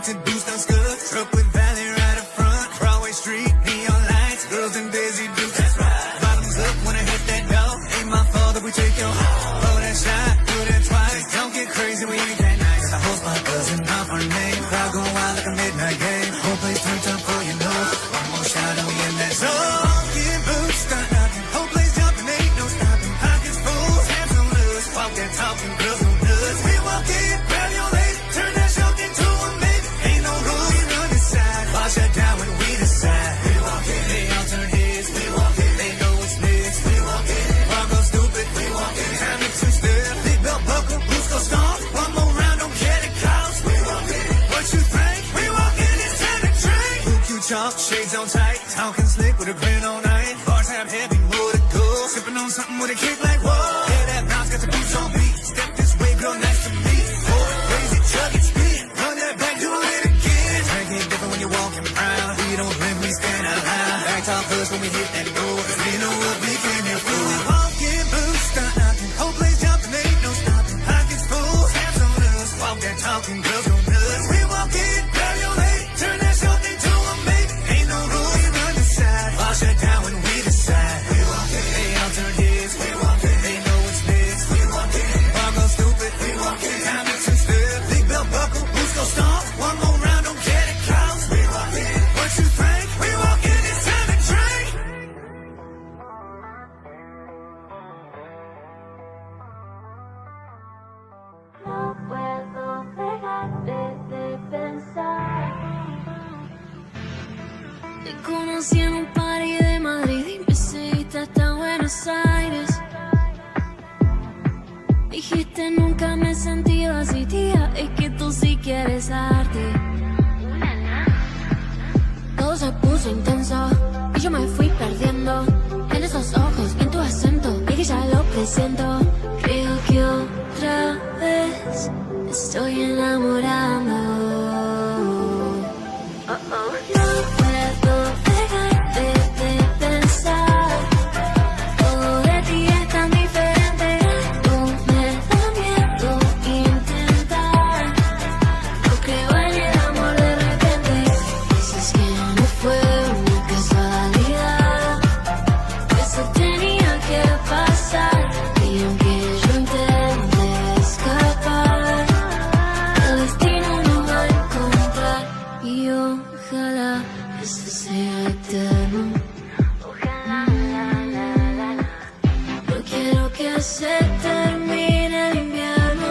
to do stunts good. Truck with valet right up front. Broadway Street, neon lights, girls and Daisy Dukes. That's right. Bottoms up when I hit that door. Ain't my fault that we take your home. Blow that shot, do that twice. Don't get crazy, we ain't that nice. I host my cousin off our name. Crowd go wild like a midnight game. Whole place turned up for you know. One more shot and we in that zone. Walking boots, start knocking. Whole place jumping, ain't no stopping. Pockets full, hands on loose. Walk that talking, girls no nuts. We walk in, grab your leg, turn that show into a minute. Ain't no rule, we run this side. Watch that down when we decide. We walk in, they all turn heads. We walk in, they know what's next. We walk in, walk go stupid. We walk in, time to two-step. Big belt buckle, boots go stomp. One more round, don't care the cost. We walk in, what you think? We walk in, it's time to drink. QQ chalk, shades on tight. Talking slick with a grin all night. Bars have heavy, more to go. Sipping on something with a kick like whoa. Yeah, that bounce got the boots on beat. Step this way, girl, nice to meet. Oh, raise it, chug it, spin. Run that back, do it again. Drink it different when you're walking around. We don't blend, we stand out loud. Back talk us when we hit that door. We know what we came here for. We walk in, boots start knocking. Whole place jumping, ain't no stopping. Pockets full, hands on us. Walk that talking, girls go nuts. We walk in, grab your leg, turn that something to a mate. Ain't no rule, we run the side. Wash that down when we decide. We walk in, they all turn heads. We walk in, they know what's next. We walk in, walk go stupid. We walk in, time to two-step. Big belt buckle, boots go stomp. One more round, don't care the cost. We walk in, what you think? We walk in, it's time to drink. No puedo dejarte de pensar. Te conocí en un party de Madrid y me seguiste hasta Buenos Aires. Dijiste nunca me he sentido así, tía, es que tú sí quieres arte. Todo se puso intenso y yo me fui perdiendo en esos ojos y en tu acento, y que ya lo presiento. Creo que otra vez me estoy enamorando. No puedo dejarte de pensar. Todo de ti es tan diferente. Tú me da miedo intentar. No creo en el amor de repente. Dices que no fue una casualidad, que eso tenía que pasar. Y aunque yo intente escapar, el destino nos va a encontrar. Y ojalá esto sea eterno. Ojalá, no quiero que se termine el invierno.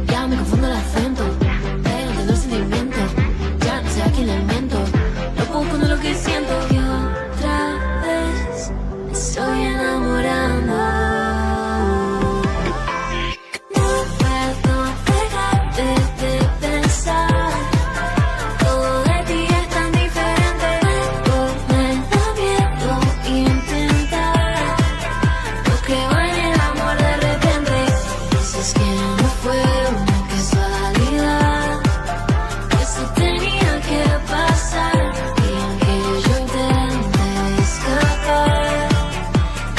Ya me confundo el acento, pero entiendo el sentimiento. Ya no sé a quién le miento, lo busco no lo que siento. Y otra vez me estoy enamorando. No puedo dejarte de pensar. Todo de ti es tan diferente. Tú me da miedo intentar. No creo en el amor de repente. Dices que no fue una casualidad, que eso tenía que pasar. Y aunque yo intente escapar,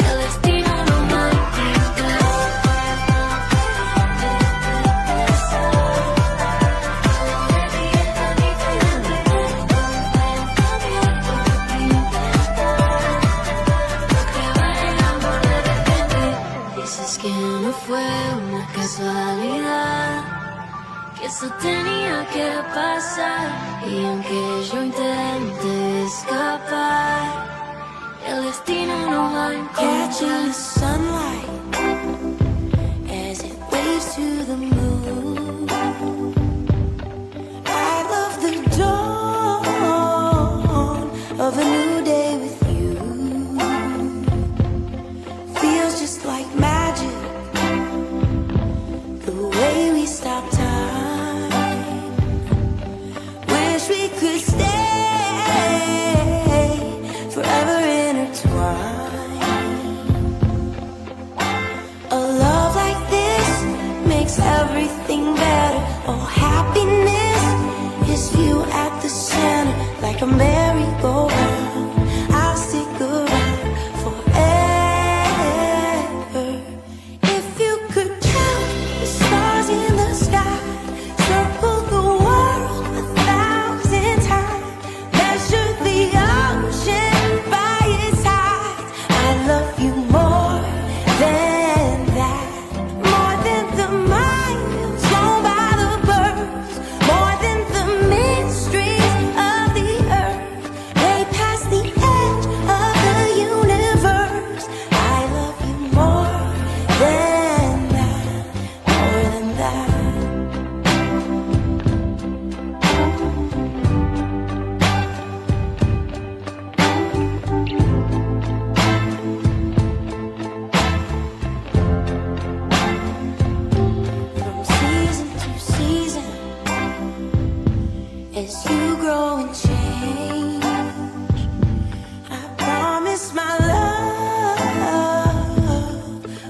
el destino nos va a encontrar. Dices que no fue una casualidad, que eso tenía que pasar. Y aunque yo intente escapar, el destino nos va a Catching the encontrar. sunlight as it waves to the moon. I love the dawn of a new day with you. Feels just like magic, the way we stop time. Wish we could stay forever intertwined. A love like this makes everything better. Oh, happiness is you at the center, like a merry-go-round. I'll stick around forever. If you could count the stars in the sky, as you grow and change. I promise my love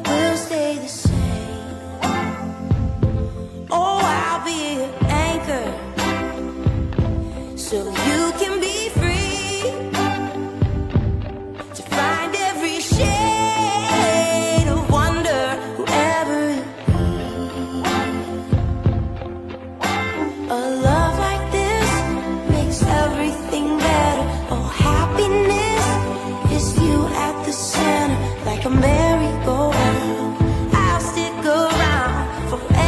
will stay the same. Oh, I'll be an anchor so you can be free to find every shade of wonder, whoever you be. A love like this makes everything better. Oh, happiness is you at the center, like a merry-go-round. I'll stick around forever.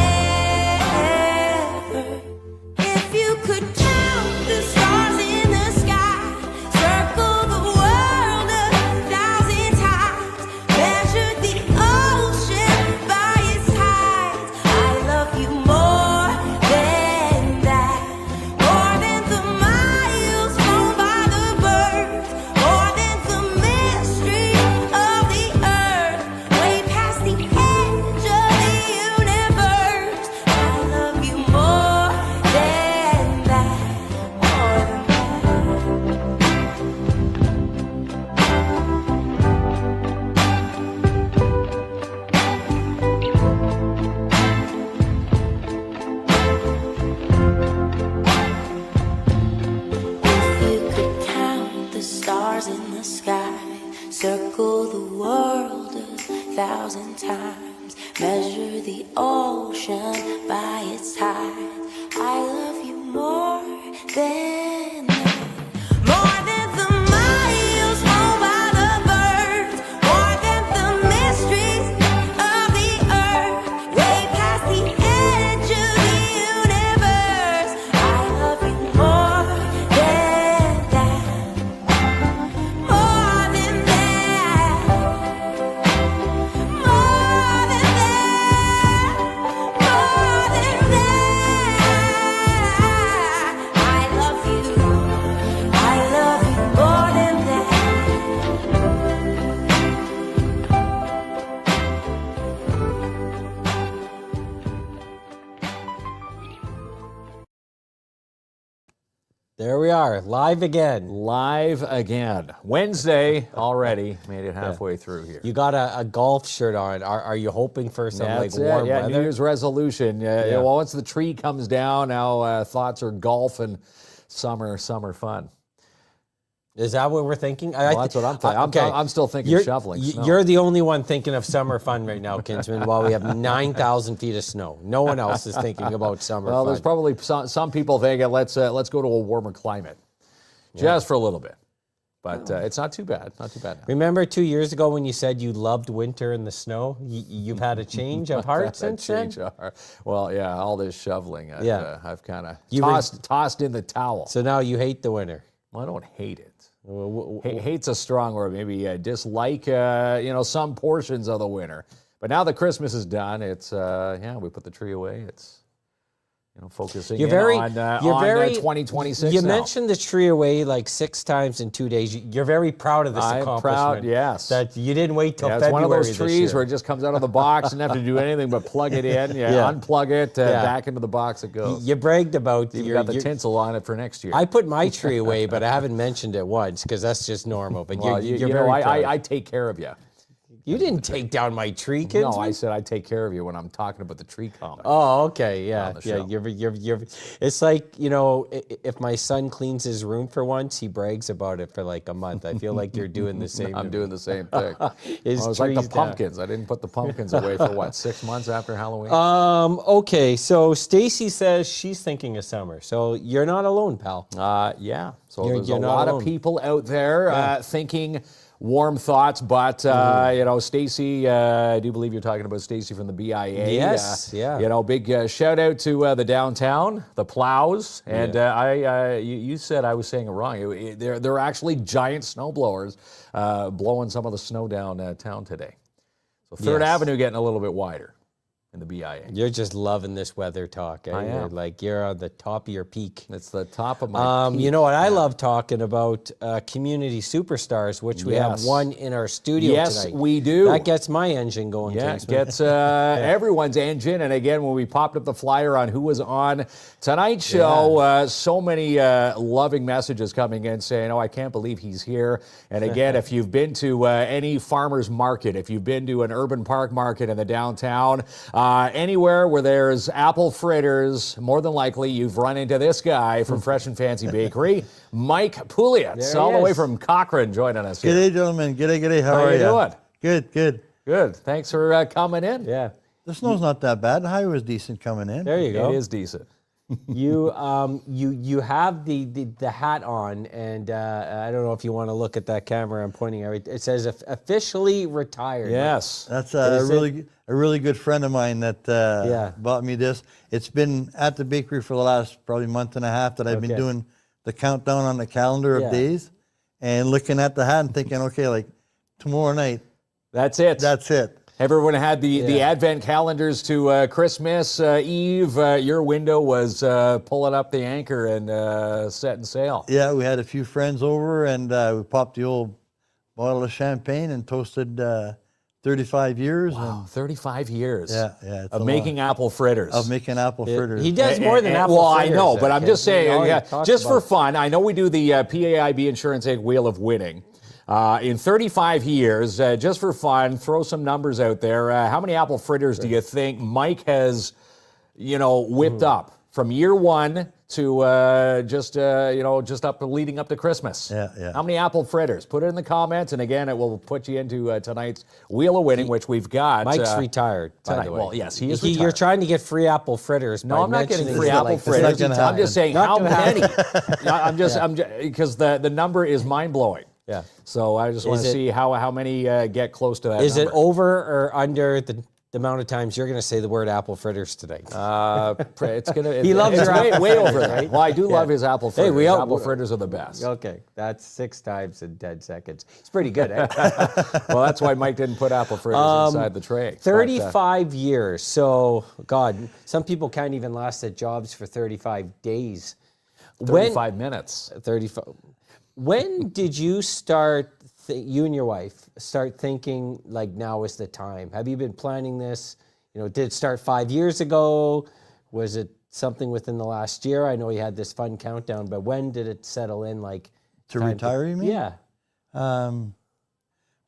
If you could count the stars in the sky, circle the world 1,000 times, measure the ocean by its tides. I love you more than that, more than the miles flown by the birds, more than the mystery of the earth, way past the edge of the universe. I love you more than that, more than If you could count the stars in the sky, circle the world 1,000 times, measure the ocean by its tide. I love you more than that, more than the miles flown by the birds, more than the mysteries of the earth, way past the edge of the universe. I love you more than that, more than that, more than that, more than that. I love you more than that. There we are, live again. Live again. Wednesday already. Made it halfway through here. You got a golf shirt on. Are you hoping for some That's like warm it. Yeah, weather? New Year's resolution. Well, once the tree comes down, now thoughts are golf and summer fun. Is that what we're thinking? Well, that's what I'm thinking. I'm still thinking shoveling snow. You're the only one thinking of summer fun right now, Kinsman, while we have 9,000 feet of snow. No one else is thinking about summer Well, fun. there's probably some people thinking let's go to a warmer climate, just for a little bit. But it's not too bad. Not too bad now. Remember 2 years ago when you said you loved winter and the snow? You've had a change of heart since then? Well, yeah, all this shoveling. I've kind of tossed in the towel. So now you hate the winter. Well, I don't hate it. Hate's a strong word. Maybe dislike, some portions of the winter. But now that Christmas is done, it's we put the tree away. It's focusing on 2026. You now. mentioned the tree away like 6 times in 2 days. You're very proud of this accomplishment. I'm proud, yes. That you didn't wait till February. It's one of those this trees year. where it just comes out of the box and you have to do anything but plug it in. Unplug it, back into the box it goes. You bragged about you got the tinsel on it for next year. I put my tree away, but I haven't mentioned it once because that's just normal. But I take care of you. You didn't take down my tree, Kinsman. No, I said I take care of you when I'm talking about the tree comment. Oh, okay, yeah. show. It's like, if my son cleans his room for once, he brags about it for like a month. I feel like you're doing the same. I'm doing the same thing. His It's like the tree's pumpkins. I didn't put the pumpkins away for what, 6 months after Halloween? Okay, so Stacy says she's thinking of summer. So you're not alone, pal. Yeah. So You're there's a not lot alone. of people out there thinking warm thoughts, but Stacy, I do believe you're talking about Stacy from the BIA. Yes, Big shout out to the downtown, the plows, and you said I was saying it wrong. They're actually giant snow blowers blowing some of the snow down town today. So Third Avenue getting a little bit wider. in the BIA. You're just loving this weather talk. Eh? I am. You're on the top of your peak. It's the top of my peak. You know what I love talking about? Community superstars, which we have Yes. one in our studio Yes, tonight. we do. That gets my engine going. Yeah, Kingsman. gets everyone's engine. And again, when we popped up the flyer on who was on tonight's show, so many loving messages coming in saying, oh, I can't believe he's here. And again, if you've been to any farmer's market, if you've been to an urban park market in the downtown, anywhere where there's apple fritters, more than likely you've run into this guy from Fresh and Fancy Bakery, Mike Pouliot, There all he the way is. from Cochrane, joining us here. G'day, gentlemen. G'day. How How are you you? doing? Good, good. Good. Thanks for coming in. Yeah, The snow's not that bad. The highway was decent coming in. there you go. It is decent. You have the hat on, and I don't know if you want to look at that camera I'm pointing at. It says officially retired. Yes. That's Is it- a really good friend of mine that Yeah. bought me this. It's been at the bakery for the last probably month and a half that I've been Okay. doing the countdown on the calendar Yeah. of days and looking at the hat and thinking, okay, like tomorrow night, That's it. that's it. Everyone had the Yeah. advent calendars to Christmas Eve. Your window was pulling up the anchor and setting sail. Yeah, we had a few friends over and we popped the old bottle of champagne and toasted 35 years Wow, 35 years Yeah, it's of a making apple fritters. of making apple fritters. He does more than apple Well, fritters. I know, but I'm just saying, All he yeah, talks just for about. fun, I know we do the PAIB Insurance Inc. Wheel of Winning. In 35 years, just for fun, throw some numbers out there. How many apple fritters do you think Mike has, whipped up from year one to just up leading up to Christmas? Yeah. How many apple fritters? Put it in the comments, and again, it will put you into tonight's Wheel of Winning, which we've got. Mike's retired, by tonight. the way. Well, yes, he is You're retired. trying to get free apple fritters. No, by I'm not getting mentioning free that, apple like, fritters. fritters. It's not gonna I'm just saying Not how gonna many. happen. I'm just because the number is mind blowing. Yeah. So I just want Is to it- see how many get close to that. Is it number. over or under the amount of times you're going to say the word apple fritters today? It's gonna. He loves it's your way, apple way fritters, over that. right? Well, I do love his apple Hey, fritters. we all- apple fritters are the best. Okay, that's 6 times in 10 seconds. It's pretty good, eh? Well, that's why Mike didn't put apple fritters inside the tray. 35 years. So, God, some people can't even last at jobs for 35 days. 35 minutes. 35. When did you start, you and your wife, start thinking like now is the time? Have you been planning this? Did it start 5 years ago? Was it something within the last year? I know you had this fun countdown, but when did it settle in like To time retire, you mean? Yeah.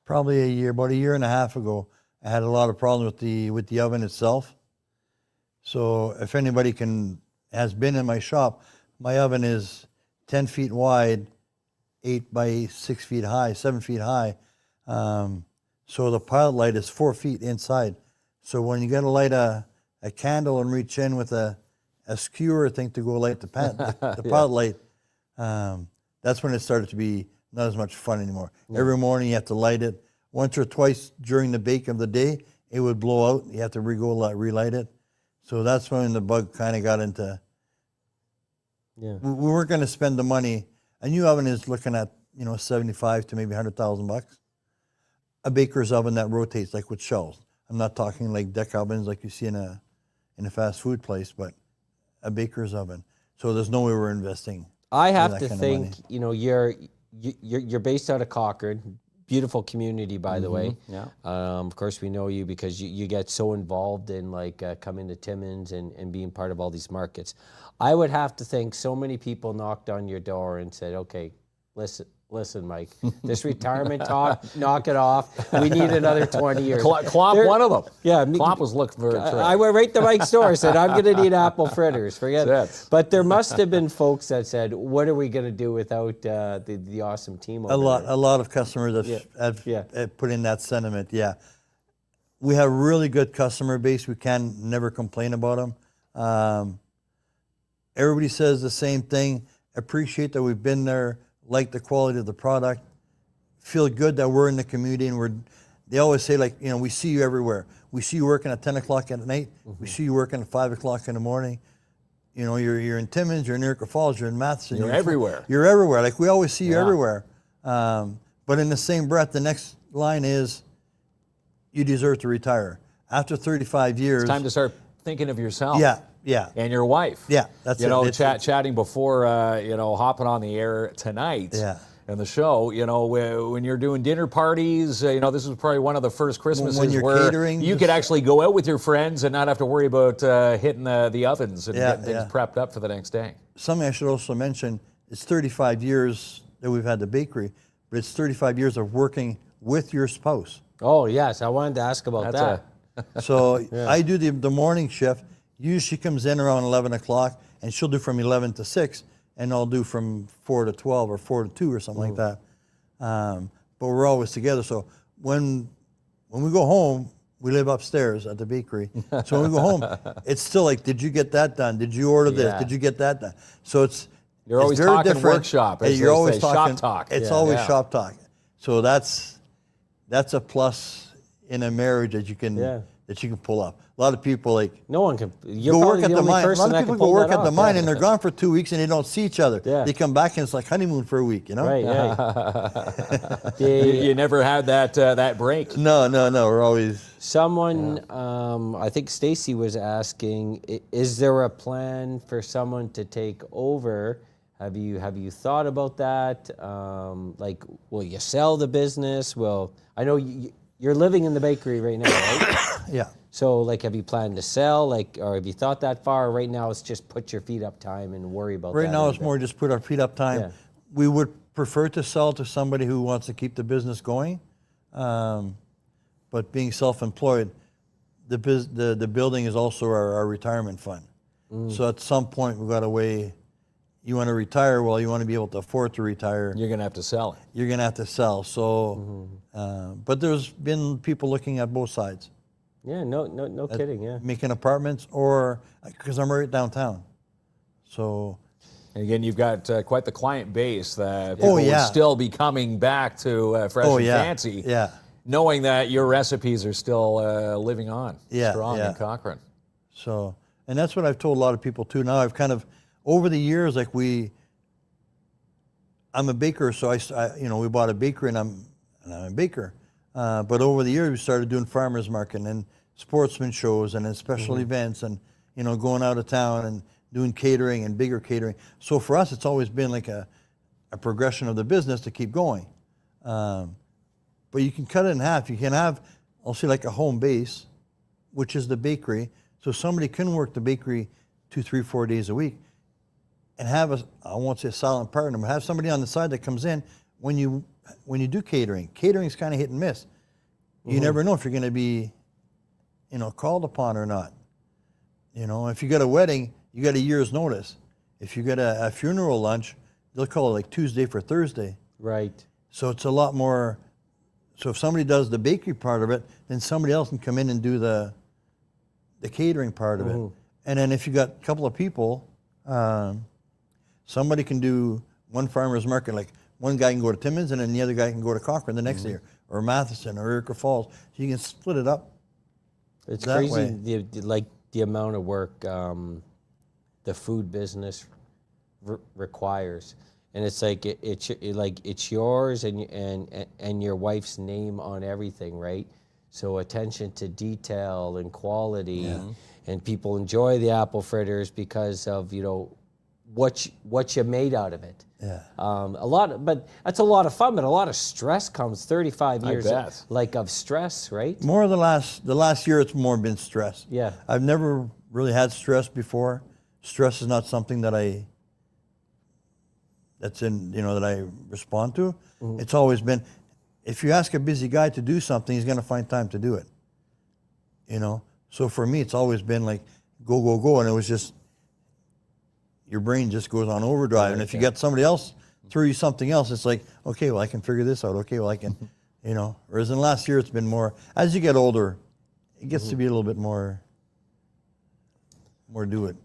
Probably about a year and a half ago, I had a lot of problems with the oven itself. So if anybody has been in my shop, my oven is 10 feet wide, 8 by 6 feet high, 7 feet high. So the pilot light is 4 feet inside. So when you got to light a candle and reach in with a skewer thing to go light the pilot light, that's when it started to be not as much fun anymore. Every morning you have to light it. Once or twice during the bake of the day, it would blow out. You have to relight it. So that's when the bug kind of got into. Yeah. We weren't going to spend the money. A new oven is looking at 75 to maybe $100,000. A baker's oven that rotates like with shelves. I'm not talking like deck ovens like you see in a fast food place, but a baker's oven. So there's no way we're investing. I have that to kind of think, you're based out of Cochrane, beautiful community, by the way. Yeah. Of course, we know you because you get so involved in like coming to Timmins and being part of all these markets. I would have to think so many people knocked on your door and said, okay, listen, Mike, this retirement talk, knock it off. We need another 20 years. Klomp, There- one of them. Yeah, Klomp was looking for a tray. I went right to Mike's store and said, I'm going to need apple fritters. Forget That's it. But there must have been folks that said, what are we going to do without the awesome team over there? A lot of customers have put in that sentiment. Yeah, we have a really good customer base. We can never complain about them. Everybody says the same thing. Appreciate that we've been there. Like the quality of the product. Feel good that we're in the community, and they always say, like, we see you everywhere. We see you working at 10 o'clock at night. We see you working at 5 o'clock in the morning. You're in Timmins, you're in Niagara Falls, you're in Matheson. You're everywhere. You're everywhere. Like, we always see you Yeah. everywhere. But in the same breath, the next line is, you deserve to retire. after 35 years, It's time to start thinking of yourself. yeah. And your wife. Yeah, that's you it. know, It's- chatting before, hopping on the air tonight. Yeah. And the show, when you're doing dinner parties, this is probably one of the first Christmases you're where catering, you just- could actually go out with your friends and not have to worry about hitting the ovens and Yeah, getting things yeah. prepped up for the next day. Something I should also mention, it's 35 years that we've had the bakery, but it's 35 years of working with your spouse. Oh, yes. I wanted to ask about That's that. So I do the morning shift. Usually she comes in around 11 o'clock, and she'll do from 11 to 6, and I'll do from 4 to 12 or 4 to 2 or something like that. But we're always together. So when we go home, we live upstairs at the bakery. So when we go home, it's still like, did you get that done? Did you order this? Yeah. Did you get that done? So You're it's always very talking different. workshop, Yeah, as you're they always say, talking shop talk. It's Yeah. always Yeah. shop talk. So that's a plus in a marriage that you can pull up. A lot of people No one can. You're go probably work at the the only mine. A person lot that of can people pull go work that at the off. mine Yeah. and they're gone for 2 weeks and they don't see each other. Yeah. They come back and it's like honeymoon for a week, you know? Right, yeah. You never had that break. No. We're always. Someone, I think Stacy was asking, is there a plan for someone to take over? Have you thought about that? Will you sell the business? I know you're living in the bakery right now, right? Yeah. So, have you planned to sell? Or have you thought that far? Right now, it's just put your feet up time and worry about that. Right now, a it's bit. more just put our feet up time. Yeah. We would prefer to sell to somebody who wants to keep the business going. But being self-employed, the building is also our retirement fund. So at some point, we've got to weigh, you want to retire, well, you want to be able to afford to retire. You're going to have to sell it. You're going to have to sell. So, but there's been people looking at both sides. Yeah, no kidding, yeah. Making apartments or, because I'm right downtown. So. And again, you've got quite the client base that people yeah. would still be coming back to Fresh and Fancy, Yeah. knowing that your recipes are still living on strong Yeah. in Cochrane. So, and that's what I've told a lot of people too. Now I've kind of, over the years, I'm a baker, so we bought a bakery and I'm a baker. But over the years, we started doing farmers market and sportsman shows and then special events and, going out of town and doing catering and bigger catering. So for us, it's always been like a progression of the business to keep going. But you can cut it in half. You can have, I'll say like a home base, which is the bakery. So somebody can work the bakery 2, 3, 4 days a week and have I won't say a silent partner, but have somebody on the side that comes in when you do catering. Catering is kind of hit and miss. You never know if you're going to be, called upon or not. If you got a wedding, you got a year's notice. If you got a funeral lunch, they'll call it like Tuesday for Thursday. Right. So it's a lot more. So if somebody does the bakery part of it, then somebody else can come in and do the catering part of it. And then if you got a couple of people, somebody can do one farmer's market, like one guy can go to Timmins and then the other guy can go to Cochrane the next year, or Matheson or Erica Falls. So you can split it up. It's that crazy, way. the amount of work the food business requires, and it's like it's yours and your wife's name on everything, right? So attention to detail and quality, and people enjoy the apple fritters because of what you made out of it. Yeah. But that's a lot of fun, but a lot of stress comes. 35 years bet. of stress, right? More of the last year, it's more been stress. Yeah. I've never really had stress before. Stress is not something that I respond to. It's always been, if you ask a busy guy to do something, he's going to find time to do it. So for me, it's always been like, go. And it was just, your brain just goes on overdrive. And if you got somebody else throw you something else, it's like, okay, well, I can figure this out. Okay, well, I can, Whereas in the last year, it's been more, as you get older, it gets to be a little bit more do it.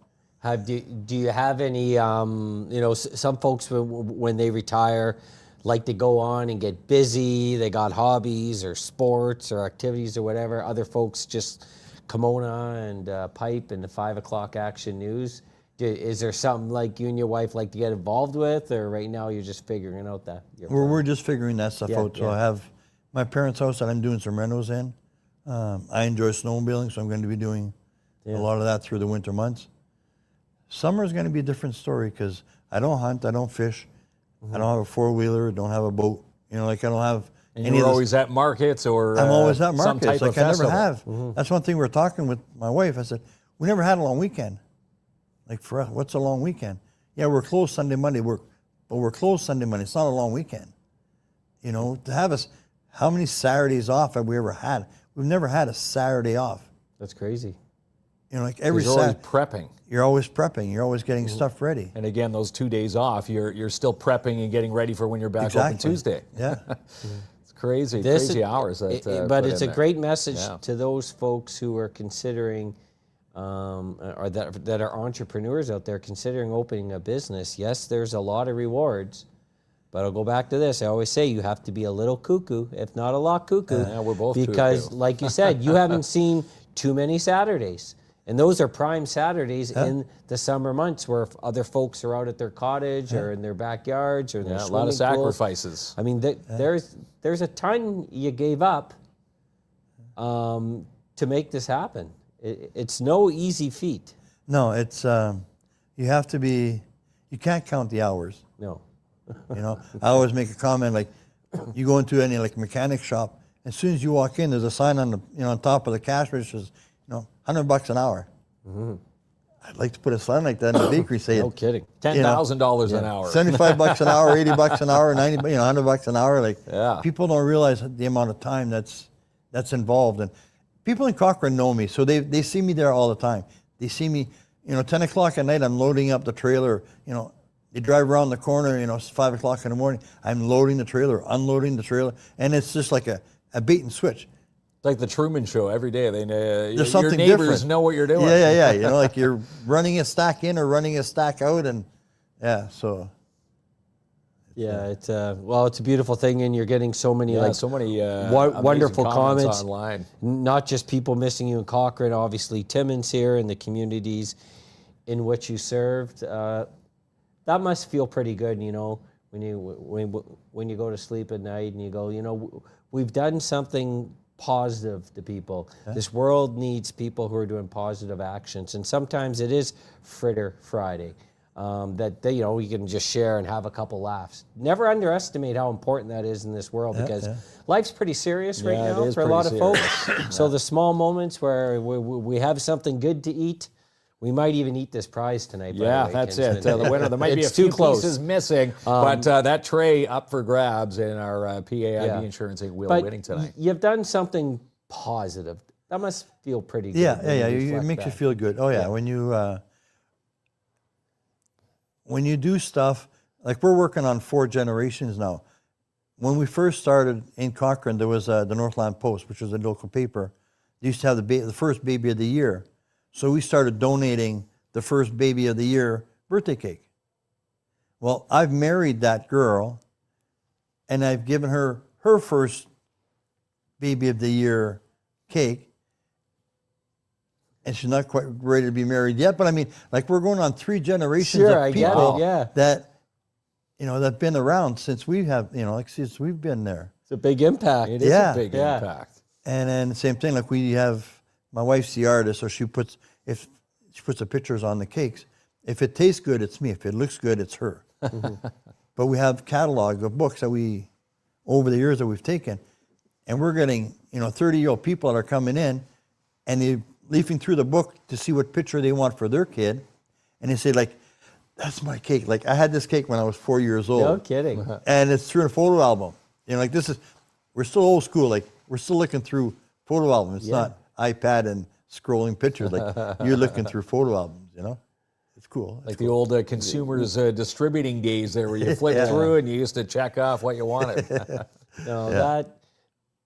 Do you have any, some folks when they retire like to go on and get busy, they got hobbies or sports or activities or whatever. Other folks just kimono and pipe and the 5 o'clock action news. Is there something like you and your wife like to get involved with, or right now you're just figuring out that? We're just figuring that stuff out. So yeah. I have my parents' house that I'm doing some renos in. I enjoy snowmobiling, so I'm going to be doing a lot of that through the winter months. Summer is going to be a different story because I don't hunt, I don't fish, I don't have a four-wheeler, don't have a boat. You know, like I don't have And any you're of always at markets or I'm always at some markets. type Like of I never festival. have. That's one thing we were talking with my wife. I said, we never had a long weekend. Like for us, what's a long weekend? Yeah, we're closed Sunday, Monday. But we're closed Sunday, Monday. It's not a long weekend. You know, to have us, how many Saturdays off have we ever had? We've never had a Saturday off. That's crazy. You know, like every You're always Saturday, prepping. you're always prepping. You're always getting stuff ready. And again, those 2 days off, you're still prepping and getting ready for when you're back open Tuesday. Yeah. It's crazy, This crazy is- hours. That, but put it's in a there. great message Yeah. to those folks who are considering, or that are entrepreneurs out there considering opening a business. Yes, there's a lot of rewards, but I'll go back to this. I always say you have to be a little cuckoo, if not a lot cuckoo. Yeah, we're both because, cuckoo. like you said, you haven't seen too many Saturdays. And those are prime Saturdays in the summer months where other folks are out at their cottage or in their backyards or in their Yeah, a lot of swimming pools. sacrifices. I mean, there's a ton you gave up to make this happen. It's no easy feat. No, it's, you have to be, you can't count the hours. No. You know, I always make a comment like, you go into any like mechanic shop, as soon as you walk in, there's a sign on the on top of the cash register, says, $100 an hour. I'd like to put a sign like that in the bakery saying, No kidding. $10,000 an hour. $75 an hour, $80 an hour, 90, $100 an hour. Like Yeah. people don't realize the amount of time that's involved. And people in Cochrane know me, so they see me there all the time. They see me, 10 o'clock at night, I'm loading up the trailer. They drive around the corner, it's 5 o'clock in the morning. I'm loading the trailer, unloading the trailer, and it's just like a bait and switch. It's like the Truman Show every day. Your Something neighbors different. know what you're doing. Yeah. Like you're running a stack in or running a stack out, and so. Yeah, it's a beautiful thing, and you're getting so many Yeah, like so many wonderful amazing comments online. Not just people missing you in Cochrane, obviously Timmins here and the communities in which you served. That must feel pretty good, when you go to sleep at night and you go, we've done something positive to people. Yeah. This world needs people who are doing positive actions, and sometimes it is Fritter Friday. We can just share and have a couple laughs. Never underestimate how important that is in this world because life's pretty serious right now for a lot of folks. So the small moments where we have something good to eat, we might even eat this prize tonight. Yeah, that's it. The winner. There might be a few pieces missing, but that tray up for grabs in our PAIB Insurance Inc. Wheel winning tonight. You've done something positive. That must feel pretty good. Yeah. It makes you feel good. Oh yeah, when you do stuff, like we're working on 4 generations now. When we first started in Cochrane, there was the Northland Post, which was a local paper. They used to have the first baby of the year. So we started donating the first baby of the year birthday cake. Well, I've married that girl, and I've given her her first baby of the year cake. And she's not quite ready to be married yet, but I mean, like we're going on 3 generations of people that, that've been around since we have, since we've been there. It's a big impact. It is a big impact. And then same thing, like we have, my wife's the artist, so she puts the pictures on the cakes. If it tastes good, it's me. If it looks good, it's her. But we have catalog of books that over the years that we've taken, and we're getting 30-year-old people that are coming in, and they're leafing through the book to see what picture they want for their kid, and they say like, "That's my cake." Like I had this cake when I was 4 years old. No kidding. And it's through a photo album. Like we're still old school. Like we're still looking through photo albums. It's not iPad and scrolling pictures. Like you're looking through photo albums. It's cool. Like the old consumers distributing days there, where you flip through and you used to check off what you wanted.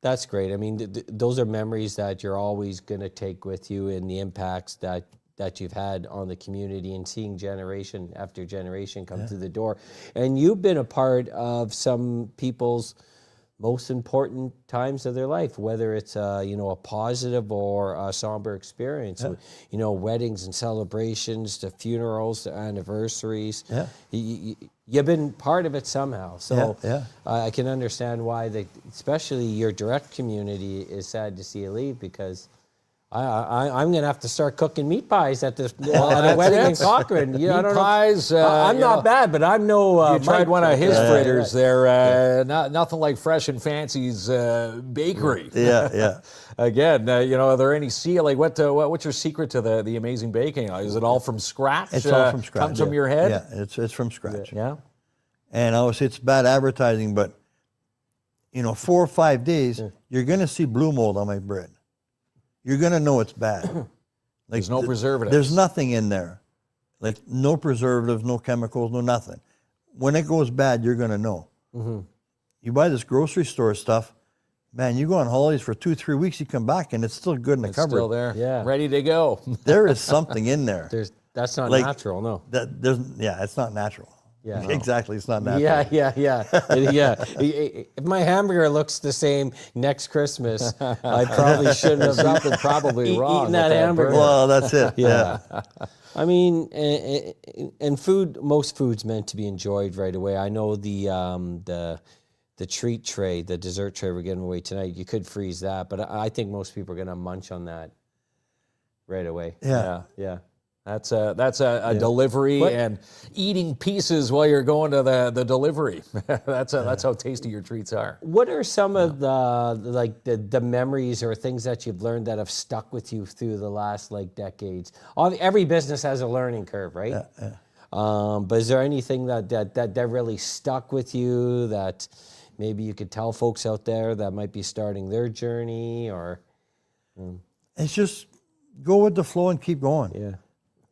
That's great. I mean, those are memories that you're always going to take with you, and the impacts that you've had on the community, and seeing generation after generation come through the door. And you've been a part of some people's most important times of their life, whether it's a positive or a somber experience. Weddings and celebrations, to funerals, to anniversaries. Yeah. You've been part of it somehow. So Yeah. I can understand why, especially your direct community, is sad to see you leave, because I'm going to have to start cooking meat pies at at a wedding in Cochrane. Meat pies. I'm not bad, but I'm no. You tried Mike. one of his fritters there. Yeah. Nothing like Fresh and Fancy's bakery. Yeah. Again, are there any what's your secret to the amazing baking? Is it all from scratch? It's all from scratch. Comes from your head? Yeah, it's from scratch. Yeah. And obviously it's bad advertising, but 4 or 5 days, you're going to see blue mold on my bread. You're going to know it's bad. There's no preservatives. There's nothing in there. Like no preservatives, no chemicals, no nothing. When it goes bad, you're going to know. Mm-hmm. You buy this grocery store stuff, man, you go on holidays for 2-3 weeks, you come back and it's still good in the cupboard. Still there. Yeah. Ready to go. There is something in there. That's not Like, natural, no. It's not natural. Yeah. No. Exactly, it's not natural. Yeah. If my hamburger looks the same next Christmas, I probably shouldn't have Something probably wrong eaten with that hamburger. burger. Well, that's it. Yeah. I mean, and most food's meant to be enjoyed right away. I know the treat tray, the dessert tray we're giving away tonight, you could freeze that, but I think most people are going to munch on that right away. Yeah. That's a delivery, and eating pieces while you're going to the delivery. That's how tasty your treats are. What are some of the memories or things that you've learned that have stuck with you through the last decades? Every business has a learning curve, right? Yeah. But is there anything that really stuck with you that maybe you could tell folks out there that might be starting their journey? Or It's just go with the flow and keep going. yeah.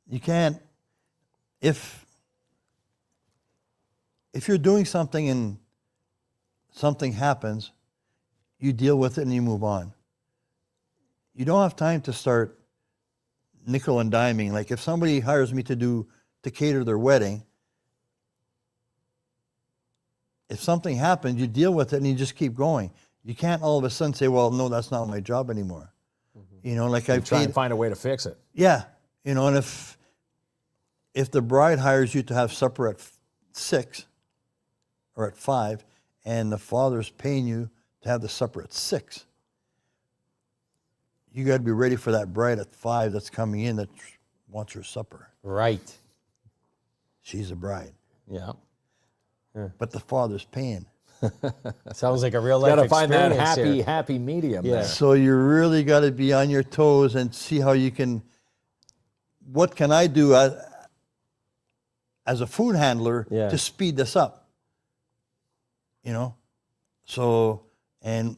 You can't, if you're doing something and something happens, you deal with it and you move on. You don't have time to start nickel and diming. Like if somebody hires me to cater their wedding, if something happens, you deal with it and you just keep going. You can't all of a sudden say, well, no, that's not my job anymore. Mm-hmm. I try and find a way to fix it. Yeah. And if the bride hires you to have supper at 6 or at 5, and the father's paying you to have the supper at 6, you got to be ready for that bride at 5 that's coming in that wants her supper. Right. She's a bride. Yeah. But the father's paying. Sounds like a real life Got to find that experience happy medium. Yeah. There. So you really got to be on your toes and see how you can, what can I do as a food handler to speed this up? So, and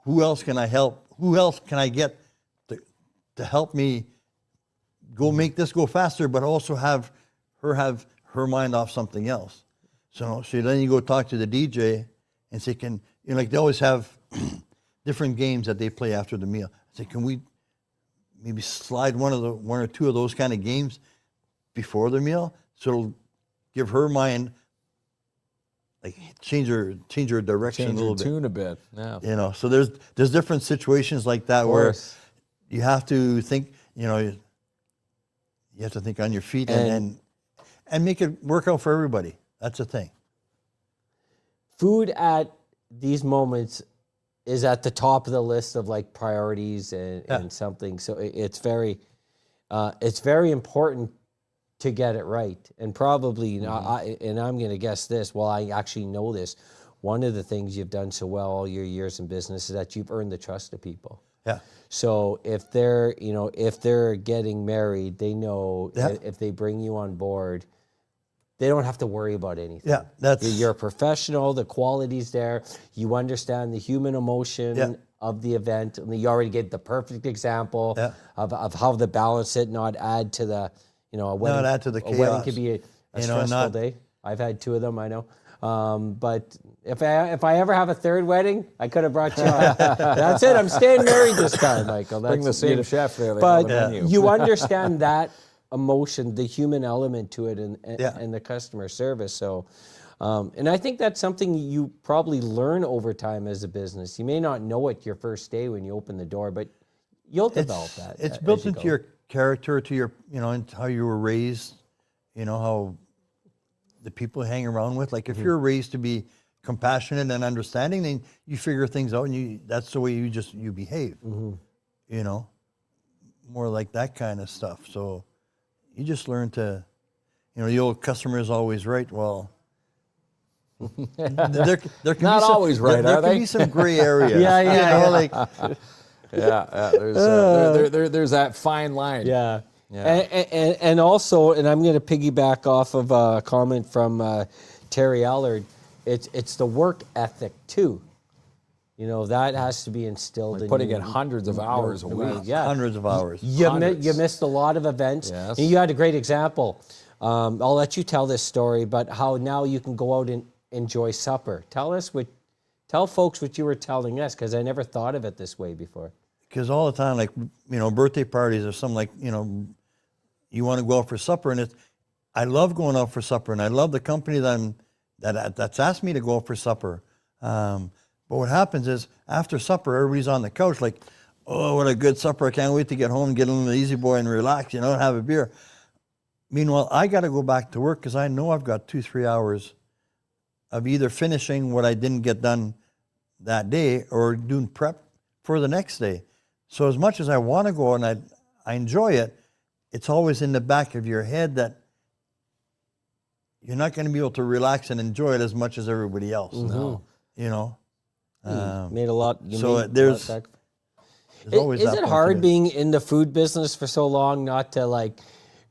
who else can I help? Who else can I get to help me make this go faster, but also have her mind off something else? So then you go talk to the DJ and say, they always have different games that they play after the meal. I say, can we maybe slide one or two of those kind of games before the meal, so it'll give her mind, change her direction a little bit. Tune a bit. Yeah. So there's different situations like that where you have to think. You have to think on your feet and make it work out for everybody. That's the thing. Food at these moments is at the top of the list of priorities and something. So it's very important to get it right. And probably, and I'm going to guess this, well, I actually know this, one of the things you've done so well all your years in business is that you've earned the trust of people. Yeah. So if they're getting married, they know if they bring you on board, they don't have to worry about anything. Yeah, you're a professional. The quality's there. You understand the human emotion of the event. And you already gave the perfect example of how to balance it, not add to the, a wedding. Not add to the chaos. A wedding could be a stressful day. I've had 2 of them, I know. But if I ever have a 3rd wedding, I could have brought you on. That's it. I'm staying married this time, Michael. Bring the same chef there. But you understand that emotion, the human element to it, and Yeah. and the customer service. So, and I think that's something you probably learn over time as a business. You may not know it your first day when you open the door, but you'll develop that. It's as built you into go. your character, to your, into how you were raised, how the people you hang around with. Like if you're raised to be compassionate and understanding, then you figure things out, and that's the way you behave. More like that kind of stuff. So you just learn to, the old customer is always right. Well, there can Not be some, always right, there are can they? be some gray areas. Yeah. Like There's that fine line. Yeah. And also, and I'm going to piggyback off of a comment from Terry Allard, it's the work ethic too. That has to be instilled in Putting you. in hundreds of hours a week. Yeah. hundreds of hours. You Hundreds. missed a lot of events. Yes. And you had a great example. I'll let you tell this story, but how now you can go out and enjoy supper. Tell folks what you were telling us, because I never thought of it this way before. Because all the time, like, birthday parties or something, like, you want to go out for supper, and I love going out for supper, and I love the company that's asked me to go out for supper. But what happens is, after supper, everybody's on the couch like, oh, what a good supper. I can't wait to get home and get on the Easy Boy and relax, have a beer. Meanwhile, I got to go back to work because I know I've got 2-3 hours of either finishing what I didn't get done that day or doing prep for the next day. So as much as I want to go and I enjoy it, it's always in the back of your head that you're not going to be able to relax and enjoy it as much as everybody else. No. Made a lot. There's always Is that it part hard to it. being in the food business for so long not to like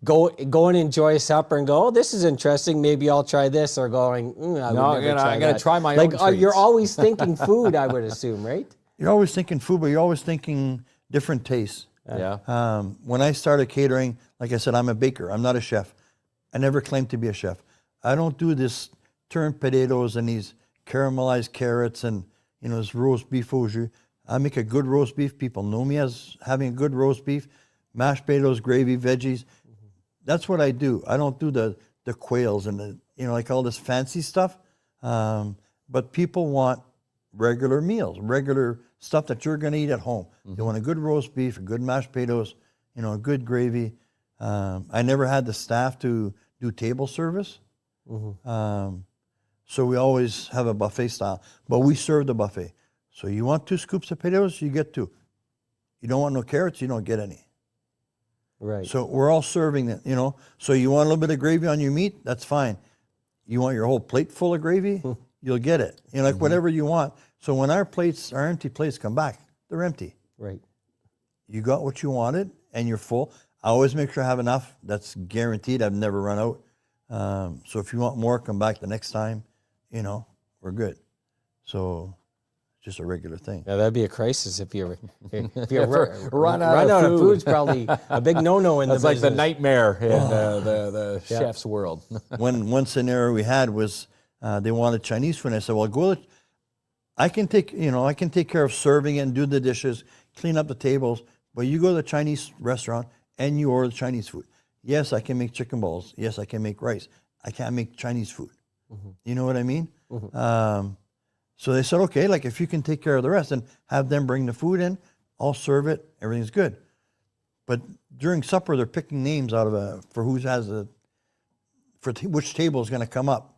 go and enjoy supper and go, oh, this is interesting, maybe I'll try this, or going, I would never try I gotta that. try my like, own you're treats. always thinking food, I would assume, right? You're always thinking food, but you're always thinking different tastes. Yeah. When I started catering, like I said, I'm a baker. I'm not a chef. I never claimed to be a chef. I don't do this turned potatoes and these caramelized carrots and this roast beef au jus. I make a good roast beef. People know me as having a good roast beef, mashed potatoes, gravy, veggies. That's what I do. I don't do the quails and like all this fancy stuff. But people want regular meals, regular stuff that you're going to eat at home. They want a good roast beef, a good mashed potatoes, a good gravy. I never had the staff to do table service. So we always have a buffet style, but we serve the buffet. So you want 2 scoops of potatoes, you get 2. You don't want no carrots, you don't get any. Right. So we're all serving it, So you want a little bit of gravy on your meat, that's fine. You want your whole plate full of gravy, you'll get it. Like whatever you want. So when our empty plates come back, they're empty. Right. You got what you wanted and you're full. I always make sure I have enough. That's guaranteed. I've never run out. So if you want more, come back the next time. We're good. So just a regular thing. Yeah, that'd be a crisis if you Run out of food. food's probably a big no-no in That's the like business. the nightmare in the chef's world. One scenario we had was they wanted Chinese food. And I said, well, I can take care of serving it and do the dishes, clean up the tables, but you go to the Chinese restaurant and you order Chinese food. Yes, I can make chicken balls. Yes, I can make rice. I can't make Chinese food. You know what I mean? So they said, okay, like if you can take care of the rest and have them bring the food in, I'll serve it. Everything's good. But during supper, they're picking names out of for which table is going to come up.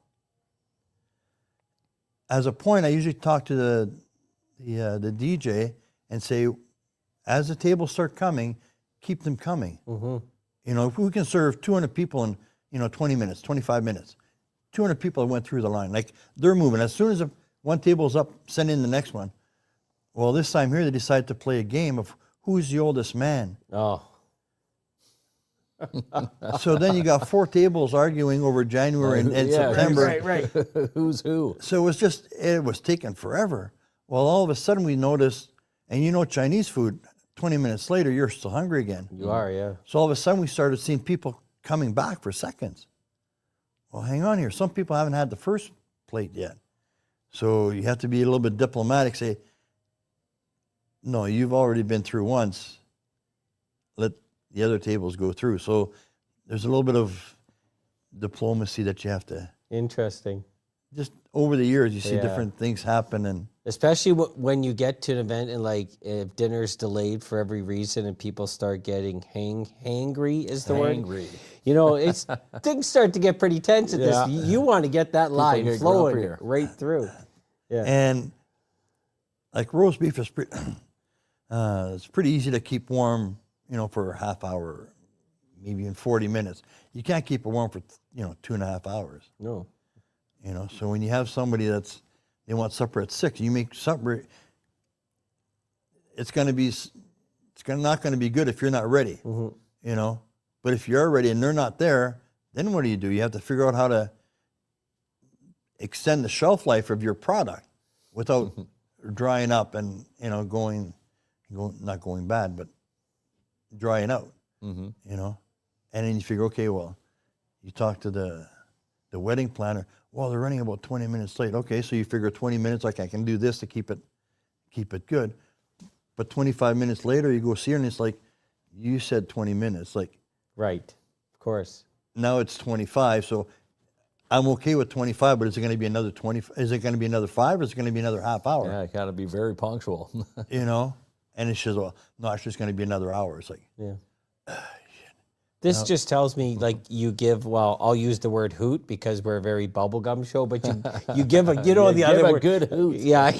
As a point, I usually talk to the DJ and say, as the tables start coming, keep them coming. If we can serve 200 people in 20 minutes, 25 minutes, 200 people went through the line. Like they're moving. As soon as one table's up, send in the next one. Well, this time here, they decided to play a game of who's the oldest man. Oh. So then you got 4 tables arguing over January and September. Right. Who's who? So it was taking forever. Well, all of a sudden we noticed, and Chinese food, 20 minutes later, you're still hungry again. You are, yeah. So all of a sudden we started seeing people coming back for seconds. Well, hang on here. Some people haven't had the first plate yet. So you have to be a little bit diplomatic, say, no, you've already been through once. Let the other tables go through. So there's a little bit of diplomacy that you have to. Interesting. Just over the years, you see Yeah. different things happen, and Especially when you get to an event and like if dinner's delayed for every reason and people start getting hangry is the word. Angry. You know, it's things start to get pretty tense at Yeah. this. You want to get that line get flowing grumpier. right through. Yeah. and like roast beef is pretty. It's pretty easy to keep warm, for a half hour, maybe in 40 minutes. You can't keep it warm for 2.5 hours. No. So when you have somebody they want supper at 6, you make supper. It's not going to be good if you're not ready. But if you're ready and they're not there, then what do? You have to figure out how to extend the shelf life of your product without drying up and not going bad, but drying out. And then you figure, okay, well, you talk to the wedding planner. Well, they're running about 20 minutes late. Okay, so you figure 20 minutes, like I can do this to keep it good. But 25 minutes later, you go see her, and it's like, you said 20 minutes. Like, Right. Of course. now it's 25, so I'm okay with 25, but is it going to be another 20? Is it going to be another 5, or is it going to be another half hour? Yeah, got to be very punctual. And it's just, well, no, it's just going to be another hour. It's like, Yeah. This just tells me like you give, well, I'll use the word hoot because we're a very bubblegum show, but you give a, the give other a word. good hoot. Yeah,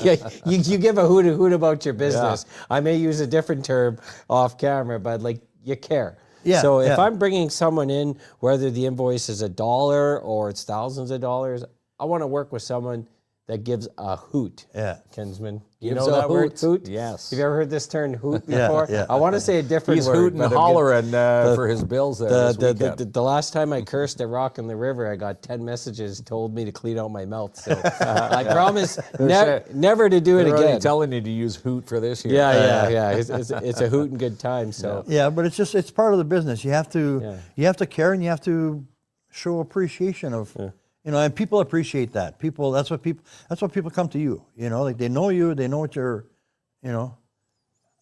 you give a hoot about your business. I may use a different term off camera, but like you care. Yeah, So if yeah. I'm bringing someone in, whether the invoice is $1 or it's thousands of dollars, I want to work with someone that gives a hoot. Yeah. Kinsman. You Gives know a that word, hoot. hoot? Yes. Have you ever heard this term hoot Yeah, before? yeah. I want to say a different He's word. hooting and but I'm gonna- hollering for his bills there this weekend. the last time I cursed at Rock in the River, I got 10 messages told me to clean out my mouth. So I promise never to do it They're already again. telling you to use hoot for this year. Yeah. It's a hoot and good time. So Yeah, but it's part of the business. You have to care, and you have to show appreciation of and people appreciate that. That's what people come to you. Like they know you, they know what you're, And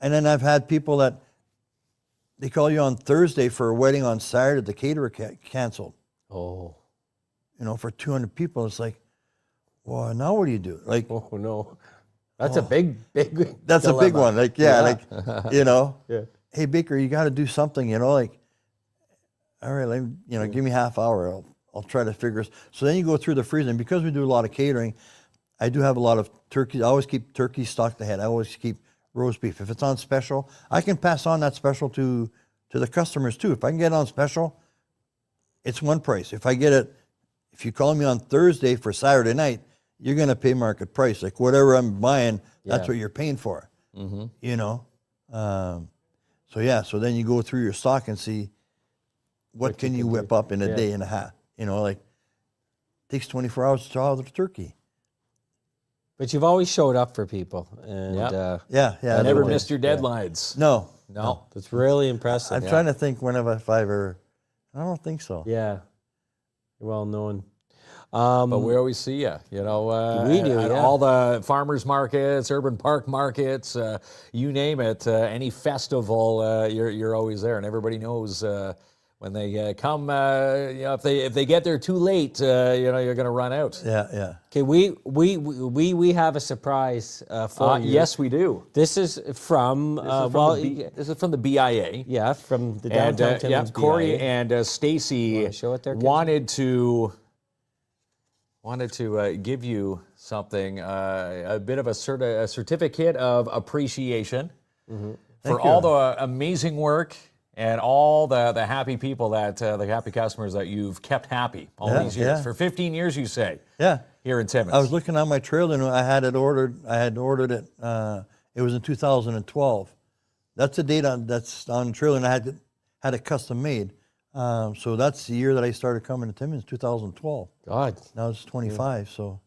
then I've had people that they call you on Thursday for a wedding on Saturday. The caterer canceled. oh For 200 people, it's like, well, now what do you do? Like, no, that's a big. that's a big dilemma. one. Like, Yeah. Hey Baker, you got to do something. Like, all right, give me half hour. I'll try to figure. So then you go through the freezer, and because we do a lot of catering, I do have a lot of turkeys. I always keep turkey stocked ahead. I always keep roast beef. If it's on special, I can pass on that special to the customers too. If I can get it on special, it's one price. If you call me on Thursday for Saturday night, you're going to pay market price. Like whatever I'm buying, that's what you're paying for. So then you go through your stock and see what can you whip up in a day and a half. Like it takes 24 hours to thaw the turkey. But you've always showed up for people, and Yeah. I never everyone- missed your deadlines. No. that's really impressive. I'm trying to think when have I ever. I don't think so. Yeah, you're well known. But we always see you, We do, at yeah. all the farmers markets, urban park markets, you name it, any festival, you're always there, and everybody knows when they come, if they get there too late, you're going to run out. Yeah. Okay, we have a surprise for you. Yes, we do. This is from This is from the BIA. yeah, from the And downtown Timmins Corey BIA. and Stacy Wanna show it there, kids? wanted to give you something, a bit of a certificate of appreciation for all the amazing work and all the happy people the happy customers that you've kept happy all these years. Yeah. For 15 years, you say, Yeah. here in Timmins. I was looking on my trailer and I had ordered it. It was in 2012. That's the date that's on the trailer, and I had it custom made. So that's the year that I started coming to Timmins, 2012. God. Now it's 25. So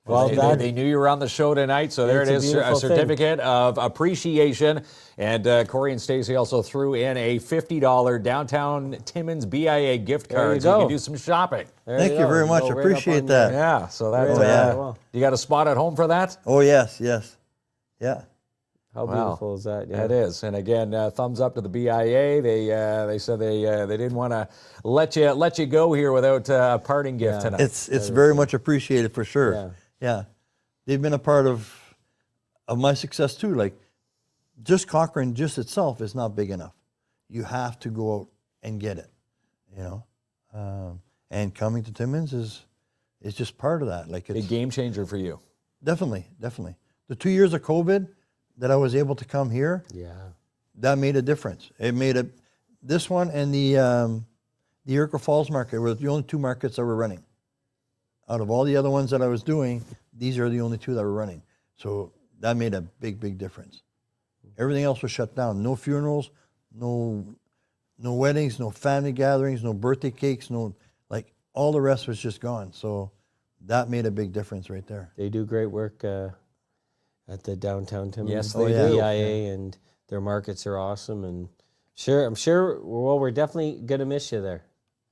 Well, They knew you were on the show tonight, so there it It's a is, a beautiful thing. certificate of appreciation. And Corey and Stacy also threw in a $50 downtown Timmins BIA gift There you card, so you go. can do some shopping. thank you very much. Go right up Appreciate on that. Yeah, so that Oh, yeah. Well, you got a spot at home for that? Oh yes. Yeah. How beautiful is that? Yeah. That is. And again, thumbs up to the BIA. They said they didn't want to let you go here without a parting gift tonight. It's very much appreciated for sure. Yeah. Yeah. They've been a part of my success too. Like, just Cochrane just itself is not big enough. You have to go out and get it, you know. And coming to Timmins is just part of that. Like, it's a game changer for you. Definitely. The 2 years of COVID that I was able to come here, that made a difference. It made it. This one and the Iroquois Falls market were the only two markets that were running. Out of all the other ones that I was doing, these are the only two that were running. So that made a big difference. Everything else was shut down. No funerals, no weddings, no family gatherings, no birthday cakes, like all the rest was just gone. So that made a big difference right there. They do great work at the downtown Timmins. Yes, they do. BIA, and their markets are awesome. And I'm sure. Well, we're definitely gonna miss you there.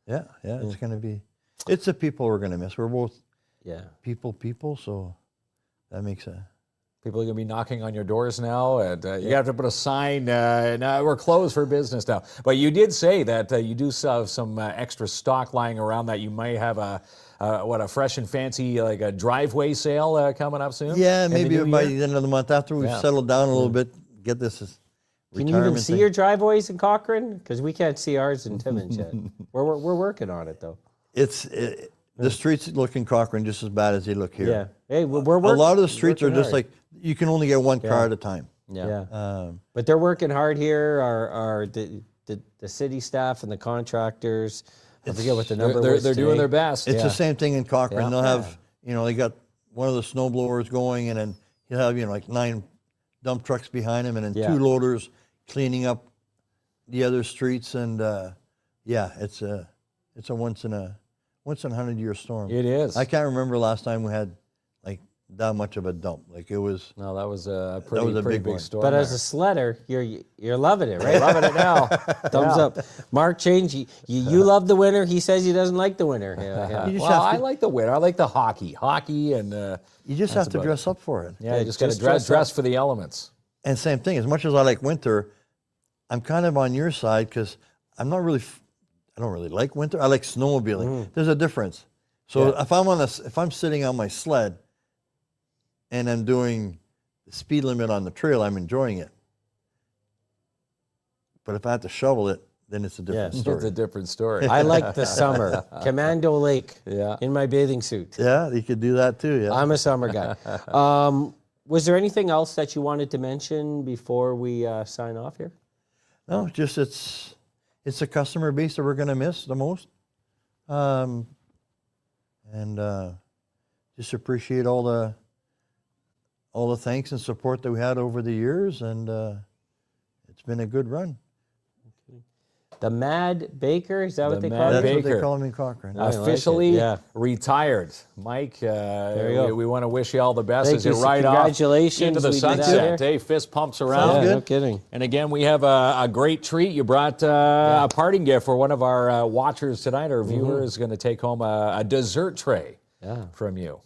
Yeah. It's gonna be. It's the people we're gonna miss. We're both people. So that makes a. People are going to be knocking on your doors now, and you have to put a sign, we're closed for business now. But you did say that you do have some extra stock lying around, that you might have a fresh and fancy, like a driveway sale coming up soon? Yeah, maybe by the end of the month, after we've settled down a little bit, get this Can you even see your driveways in Cochrane? Because we can't see ours in Timmins yet. We're working on it, though. The streets look in Cochrane just as bad as they look here. Yeah. Hey, we're working. A lot of the streets are just like, you can only get one car at a time. Yeah. But they're working hard here. Are the city staff and the contractors? I forget what the number was. They're doing their best. It's the same thing in Cochrane. They'll have, they got one of the snow blowers going, and then he'll have, like 9 dump trucks behind him, and then 2 loaders cleaning up the other streets. And it's a once in a 100-year storm. It is. I can't remember last time we had like that much of a dump. Like, it was. No, that was a pretty big storm. But as a sledder, you're loving it, right? Loving it now. Thumbs up. Mark Change, you love the winter. He says he doesn't like the winter. Well, I like the winter. I like the hockey, and you just have to dress up for it. Yeah, you just got to dress for the elements. And same thing. As much as I like winter, I'm kind of on your side, because I don't really like winter. I like snowmobiling. There's a difference. So if I'm sitting on my sled and I'm doing the speed limit on the trail, I'm enjoying it. But if I have to shovel it, then it's a different story. It's a different story. I like the summer. Commando Lake in my bathing suit. Yeah, you could do that too. Yeah. I'm a summer guy. Was there anything else that you wanted to mention before we sign off here? No, just it's a customer base that we're going to miss the most. And just appreciate all the thanks and support that we had over the years, and it's been a good run. The Mad Baker, is that what they call That's it? what they call him in Cochrane. Officially retired. Mike, there you go. We want to wish you all the best as you ride Congratulations. off into the sunset. Hey, fist pumps around. No kidding. And again, we have a great treat. You brought a parting gift for one of our watchers tonight. Our viewer is going to take home a dessert tray from you.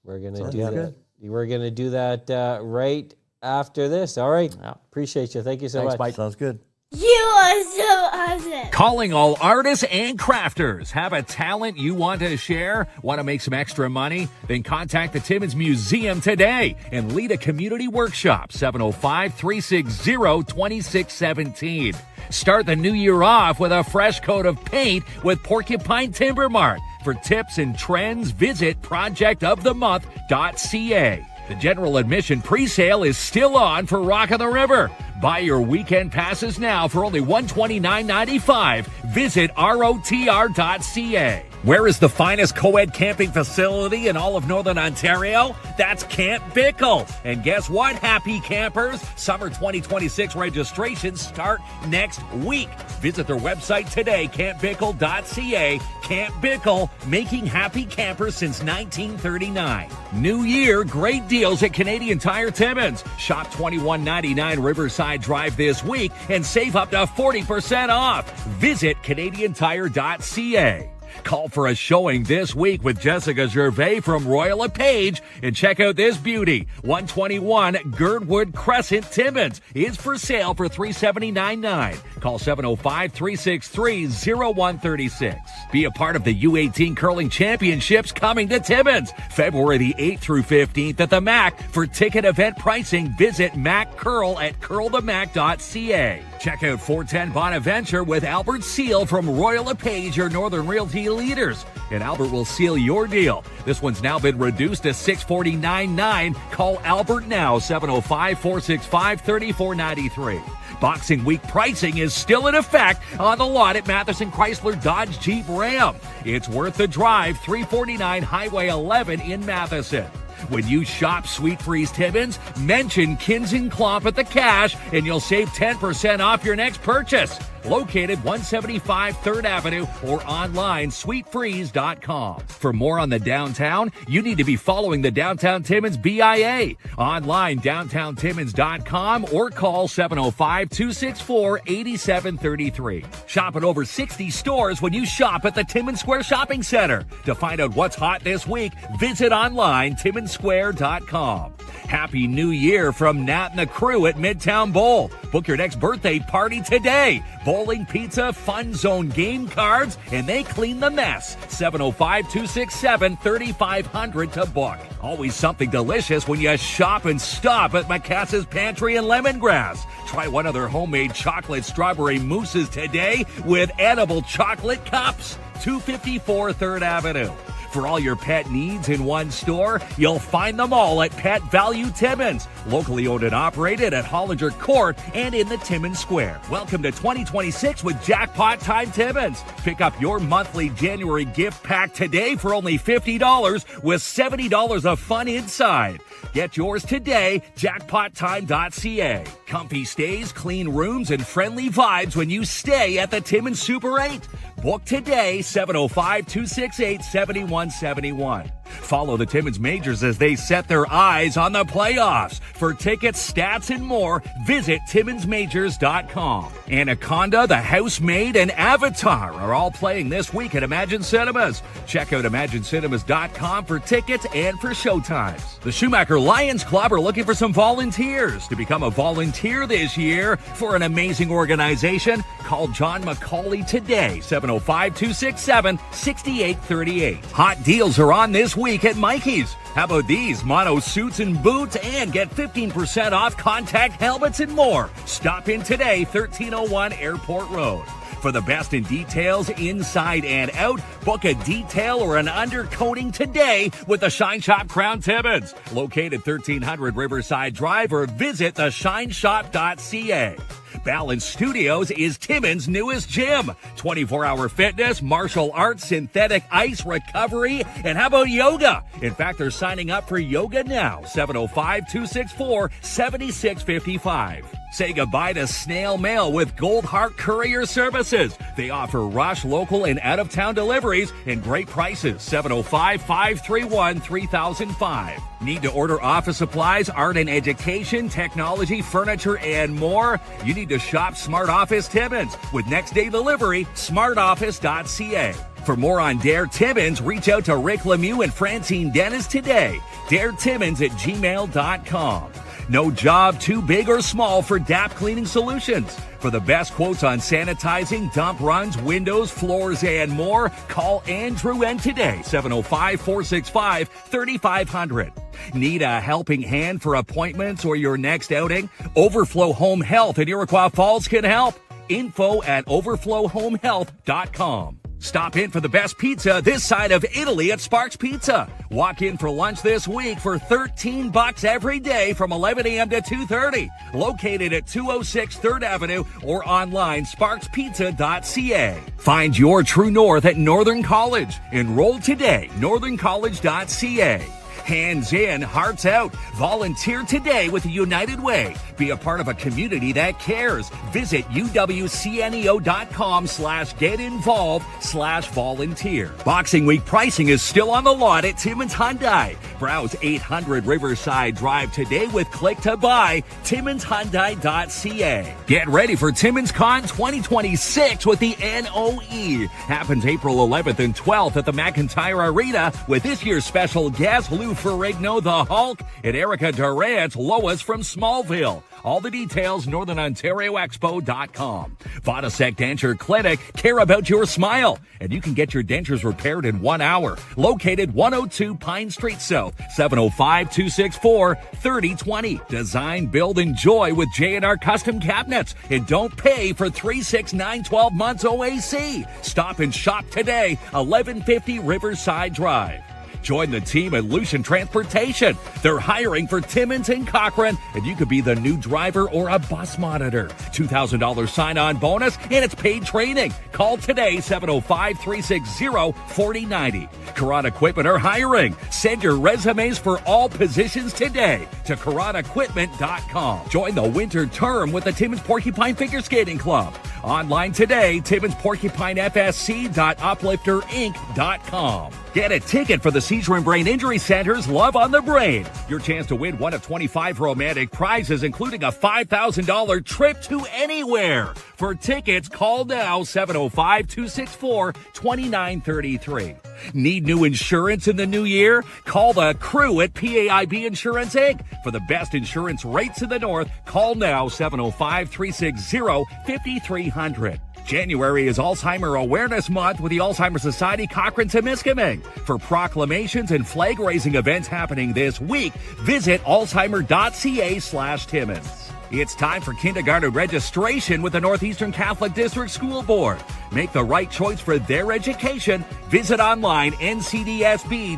We're going to do that. We're going to do that right after this. All right. Appreciate you. Thank you so much. Mike. Sounds good. You are so awesome. Calling all artists and crafters. Have a talent you want to share? Want to make some extra money? Then contact the Timmins Museum today and lead a community workshop, 705-360-2617. Start the new year off with a fresh coat of paint with Porcupine Timber Mart. For tips and trends, visit projectofthemonth.ca. The general admission pre-sale is still on for Rock of the River. Buy your weekend passes now for only $129.95. Visit rotr.ca. Where is the finest co-ed camping facility in all of Northern Ontario? That's Camp Bickle. And guess what, happy campers? Summer 2026 registrations start next week. Visit their website today, campbickle.ca. Camp Bickle, making happy campers since 1939. New year, great deals at Canadian Tire Timmins. Shop $21.99 Riverside Drive this week and save up to 40% off. Visit canadiantire.ca. Call for a showing this week with Jessica Gervais from Royal LePage and check out this beauty. 121 Girdwood Crescent, Timmins is for sale for $379.9. Call 705-363-0136. Be a part of the U18 Curling Championships coming to Timmins, February the 8th through 15th at the MAC. For ticket event pricing, visit Mac Curl at curlthemac.ca. Check out 410 Bonaventure with Albert Seal from Royal LePage, your Northern Realty leaders. And Albert will seal your deal. This one's now been reduced to $649.9. Call Albert now, 705-465-3493. Boxing Week pricing is still in effect on the lot at Matheson Chrysler Dodge Jeep Ram. It's worth the drive, 349 Highway 11 in Matheson. When you shop Sweet Freeze Timmins, mention KINZ and KLOMP at the cash and you'll save 10% off your next purchase. Located 175 3rd Avenue or online sweetfreeze.com. For more on the downtown, you need to be following the Downtown Timmins BIA. Online downtowntimmins.com or call 705-264-8733. Shop at over 60 stores when you shop at the Timmins Square Shopping Centre. To find out what's hot this week, visit online timminsquare.com. Happy New Year from Nat and the crew at Midtown Bowl. Book your next birthday party today. Bowling, pizza, Fun Zone game cards, and they clean the mess. 705-267-3500 to book. Always something delicious when you shop and stop at Macassar's Pantry and Lemongrass. Try one of their homemade chocolate strawberry mousses today with edible chocolate cups. 254 3rd Avenue. For all your pet needs in one store, you'll find them all at Pet Value Timmins. Locally owned and operated at Hollinger Court and in the Timmins Square. Welcome to 2026 with Jackpot Time Timmins. Pick up your monthly January gift pack today for only $50 with $70 of fun inside. Get yours today, jackpottime.ca. Comfy stays, clean rooms, and friendly vibes when you stay at the Timmins Super 8. Book today, 705-268-7171. Follow the Timmins Majors as they set their eyes on the playoffs. For tickets, stats, and more, visit TimminsMajors.com. Anaconda, The Housemaid, and Avatar are all playing this week at Imagine Cinemas. Check out ImagineCinemas.com for tickets and for showtimes. The Schumacher Lions Club are looking for some volunteers. To become a volunteer this year for an amazing organization, call John McCauley today, 705-267-6838. Hot deals are on this week at Mikey's. How about these? Mono suits and boots and get 15% off contact helmets and more. Stop in today, 1301 Airport Road. For the best in details inside and out, book a detail or an undercoating today with the Shine Shop Crown Timmins. Located 1300 Riverside Drive or visit theshineshop.ca. Balance Studios is Timmins' newest gym. 24-hour fitness, martial arts, synthetic ice, recovery, and how about yoga? In fact, they're signing up for yoga now. 705-264-7655. Say goodbye to snail mail with Goldheart Courier Services. They offer rush, local, and out-of-town deliveries and great prices. 705-531-3005. Need to order office supplies, art and education, technology, furniture, and more? You need to shop Smart Office Timmins. With next-day delivery, smartoffice.ca. For more on Dare Timmins, reach out to Rick Lemieux and Francine Dennis today. DareTimmins@gmail.com. No job too big or small for DAP Cleaning Solutions. For the best quotes on sanitizing, dump runs, windows, floors, and more, call Andrew N today, 705-465-3500. Need a helping hand for appointments or your next outing? Overflow Home Health in Iroquois Falls can help. info@overflowhomehealth.com. Stop in for the best pizza this side of Italy at Sparks Pizza. Walk in for lunch this week for $13 every day from 11 a.m. to 2:30. Located at 206 3rd Avenue or online sparkspizza.ca. Find your true north at Northern College. Enroll today, northerncollege.ca. Hands in, hearts out. Volunteer today with the United Way. Be a part of a community that cares. Visit uwcneo.com/get-involved/volunteer. Boxing Week pricing is still on the lot at Timmins Hyundai. Browse 800 Riverside Drive today with Click to Buy, TimminsHyundai.ca. Get ready for Timmins Con 2026 with the NOE. Happens April 11th and 12th at the McIntyre Arena with this year's special guests Lou Ferrigno, the Hulk, and Erica Durant, Lois from Smallville. All the details, northernontarioexpo.com. Vodasec Denture Clinic, care about your smile. And you can get your dentures repaired in 1 hour. Located 102 Pine Street South, 705-264-3020. Design, build, enjoy with J&R Custom Cabinets. And don't pay for 3, 6, 9, 12 months OAC. Stop and shop today, 1150 Riverside Drive. Join the team at Lucian Transportation. They're hiring for Timmins and Cochrane, and you could be the new driver or a bus monitor. $2,000 sign-on bonus, and it's paid training. Call today, 705-360-4090. Karan Equipment are hiring. Send your resumes for all positions today to KaranEquipment.com. Join the winter term with the Timmins Porcupine Figure Skating Club. Online today, TimminsPorcupineFSC.uplifterinc.com. Get a ticket for the Seizure and Brain Injury Center's Love on the Brain. Your chance to win one of 25 romantic prizes, including a $5,000 trip to anywhere. For tickets, call now, 705-264-2933. Need new insurance in the new year? Call the crew at PAIB Insurance Inc. For the best insurance rates in the North, call now, 705-360-5300. January is Alzheimer Awareness Month with the Alzheimer's Society Cochrane-Temiskaming. For proclamations and flag-raising events happening this week, visit alzheimer.ca/Timmins. It's time for kindergarten registration with the Northeastern Catholic District School Board. Make the right choice for their education. Visit online ncdsb.on.ca.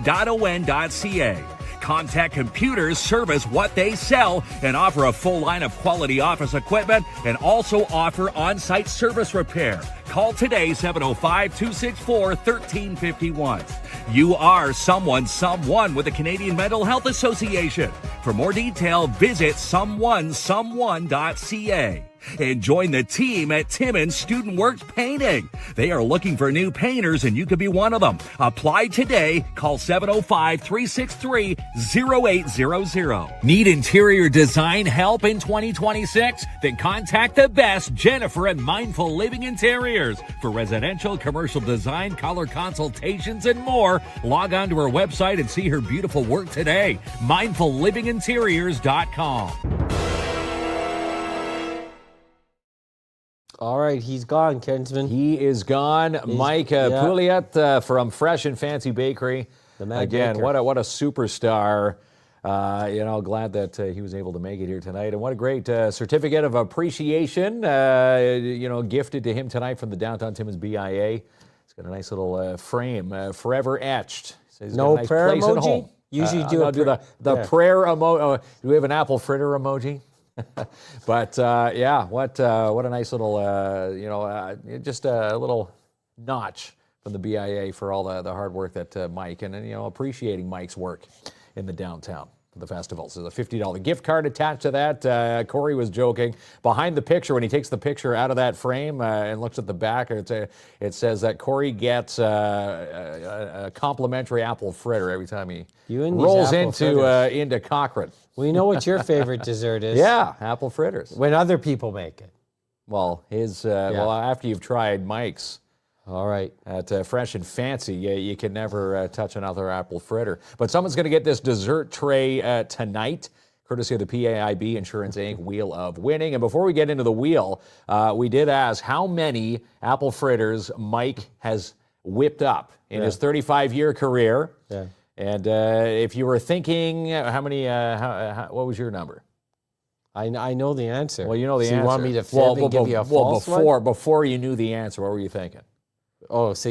Contact Computers service what they sell and offer a full line of quality office equipment and also offer on-site service repair. Call today, 705-264-1351. You are someone with the Canadian Mental Health Association. For more detail, visit someone.ca. And join the team at Timmins Student Works Painting. They are looking for new painters, and you could be one of them. Apply today. Call 705-363-0800. Need interior design help in 2026? Then contact the best, Jennifer at Mindful Living Interiors. For residential, commercial design, color consultations, and more, log on to her website and see her beautiful work today. MindfulLivingInteriors.com. All right, he's gone, Kinsman. He is gone. Mike Pouliot from Fresh and Fancy Bakery. The Mad Again, Baker. what a superstar. Glad that he was able to make it here tonight. And what a great certificate of appreciation, gifted to him tonight from the Downtown Timmins BIA. It's got a nice little frame, forever etched. Says he's got a No nice prayer place at emoji? home. Usually I'll do the prayer emoji. Do we have an apple fritter emoji? But what a nice little, just a little notch from the BIA for all the hard work that Mike and appreciating Mike's work in the downtown for the festivals. There's a $50 gift card attached to that. Corey was joking. Behind the picture, when he takes the picture out of that frame and looks at the back, it says that Corey gets a complimentary apple fritter every time he rolls into Cochrane. We know what your favorite dessert is. Yeah, apple fritters. When other people make it. Well, after you've tried Mike's. All right. At Fresh and Fancy, you can never touch another apple fritter. But someone's going to get this dessert tray tonight, courtesy of the PAIB Insurance Inc. Wheel of Winning. And before we get into the wheel, we did ask how many apple fritters Mike has whipped up in his 35-year career. Yeah. And if you were thinking, how many? What was your number? I know the answer. Well, you know the answer. You want me to give you a false one? Before you knew the answer, what were you thinking? Oh, so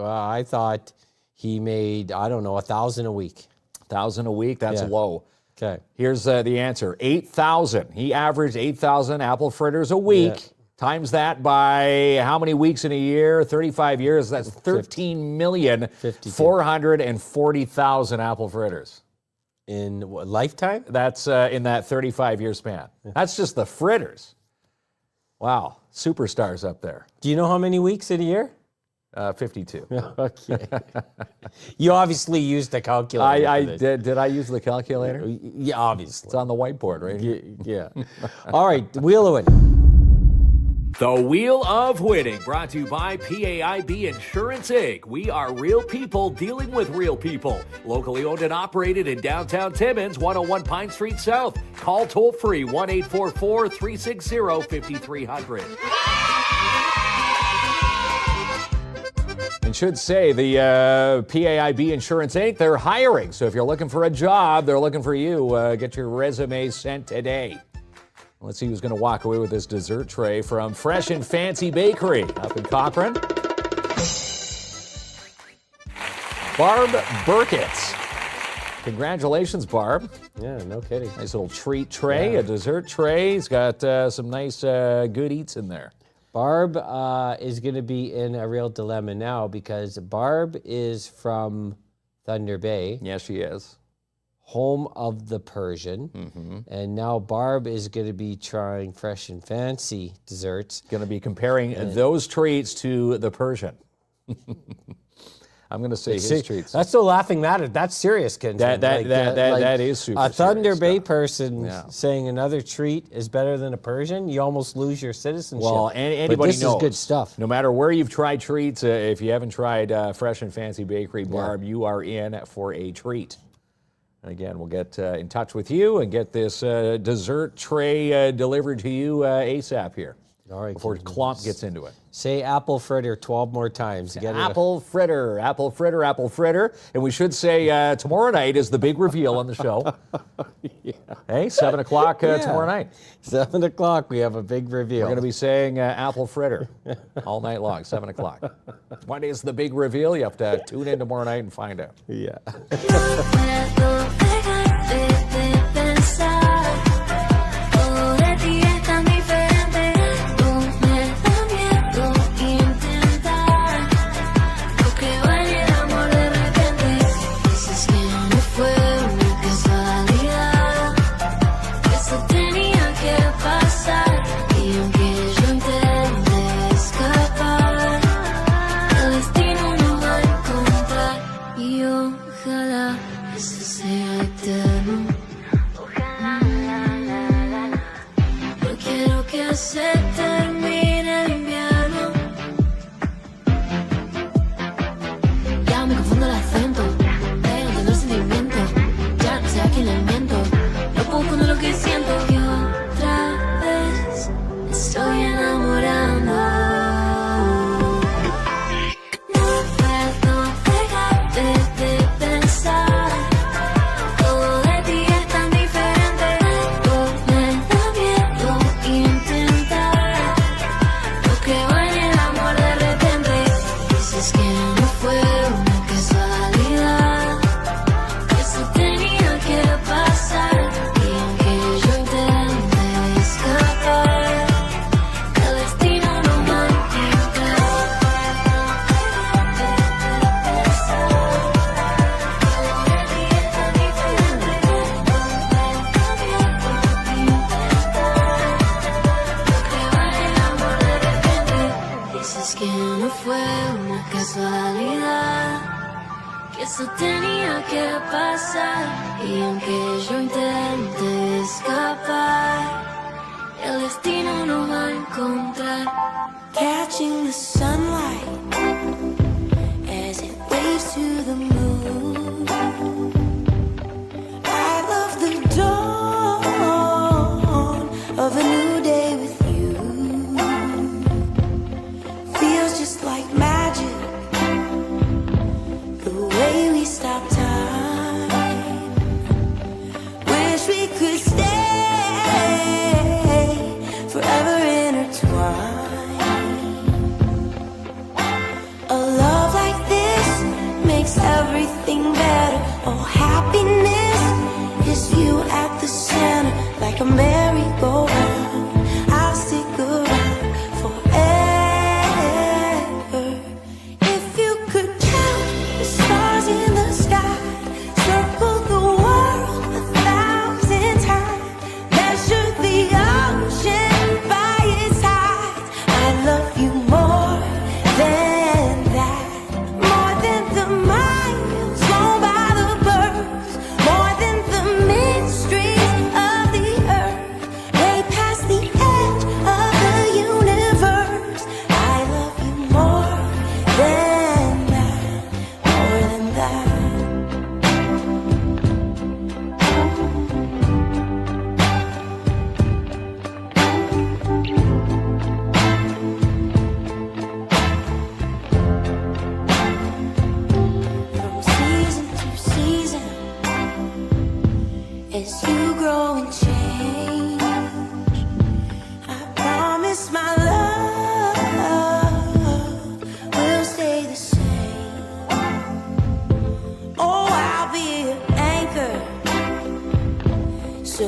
I thought he made, I don't know, 1,000 a week. 1,000 a week? That's low. Okay. Here's the answer. 8,000. He averaged 8,000 apple fritters a week. Yeah. Times that by how many weeks in a year? 35 years. That's 13,440,000 apple fritters. In what, lifetime? That's in that 35-year span. That's just the fritters. Wow. Superstars up there. Do you know how many weeks in a year? 52. Okay. You obviously used a calculator. I for this. did. Did I use the calculator? Yeah, obviously. It's on the whiteboard, right? Yeah. All right, Wheel of Winning. The Wheel of Winning, brought to you by PAIB Insurance Inc. We are real people dealing with real people. Locally owned and operated in downtown Timmins, 101 Pine Street South. Call toll free 1-844-360-5300. And should say the PAIB Insurance Inc., they're hiring. So if you're looking for a job, they're looking for you. Get your resume sent today. Let's see who's going to walk away with this dessert tray from Fresh and Fancy Bakery up in Cochrane. Barb Burkett. Congratulations, Barb. Yeah, no kidding. Nice little treat tray, a dessert tray. It's got some nice good eats in there. Barb is going to be in a real dilemma now because Barb is from Thunder Bay. Yes, she is. Home of the Persian. And now Barb is going to be trying Fresh and Fancy desserts. Going to be comparing those treats to the Persian. I'm going to say his treats. That's so laughing matter. That's serious, KINZ. That is super A Thunder serious Bay stuff. person Yeah. saying another treat is better than a Persian, you almost lose your citizenship. Well, But anybody this knows. is good stuff. No matter where you've tried treats, if you haven't tried Fresh and Fancy Bakery, Barb, you are in for a treat. And again, we'll get in touch with you and get this dessert tray delivered to you ASAP here. All right, Before KLOMP gets into it. Say apple fritter 12 more times. Get Apple fritter, apple fritter, apple fritter. And we should say tomorrow night is the big reveal on the show. Hey, 7 o'clock tomorrow night. 7 o'clock, we have a big reveal. We're going to be saying apple fritter all night long, 7 o'clock. What is the big reveal? You have to tune in tomorrow night and find out. Yeah. No puedo dejarte de pensar. Todo de ti es tan diferente. Tú me da miedo intentar. Lo que vale el amor de repente. Dices que no fue una casualidad. Que eso tenía que pasar. Y aunque yo intente escapar, el destino nos va a encontrar. Y ojalá eso sea eterno. Ojalá, no quiero que se termine el invierno. Ya me confundo el acento, pero entiendo el sentimiento. Ya no sé a quién le miento, no puedo esconder lo que siento. Y otra vez me estoy enamorando. No puedo dejarte de pensar. Todo de ti es tan diferente. Tú me da miedo intentar. Lo que vale el amor de repente. Dices que no fue una casualidad. Que eso tenía que pasar. Y aunque yo intente escapar, el destino nos va a encontrar. Dices que no fue una casualidad, que eso tenía que pasar. Y aunque yo intente escapar, el destino nos va a encontrar. Catching the sunlight as it waves to the moon. I love the dawn of a new day with you. Feels just like magic, the way we stop time. Wish we could stay forever intertwined. A love like this makes everything better. Oh, happiness is you at the center, like a merry-go-round. I'll stick around forever. If you could count the stars in the sky, circle the world 1,000 times, measure the ocean by its height, I love you more than that. as you grow and change. I promise my love will stay the same. Oh, I'll be your anchor, so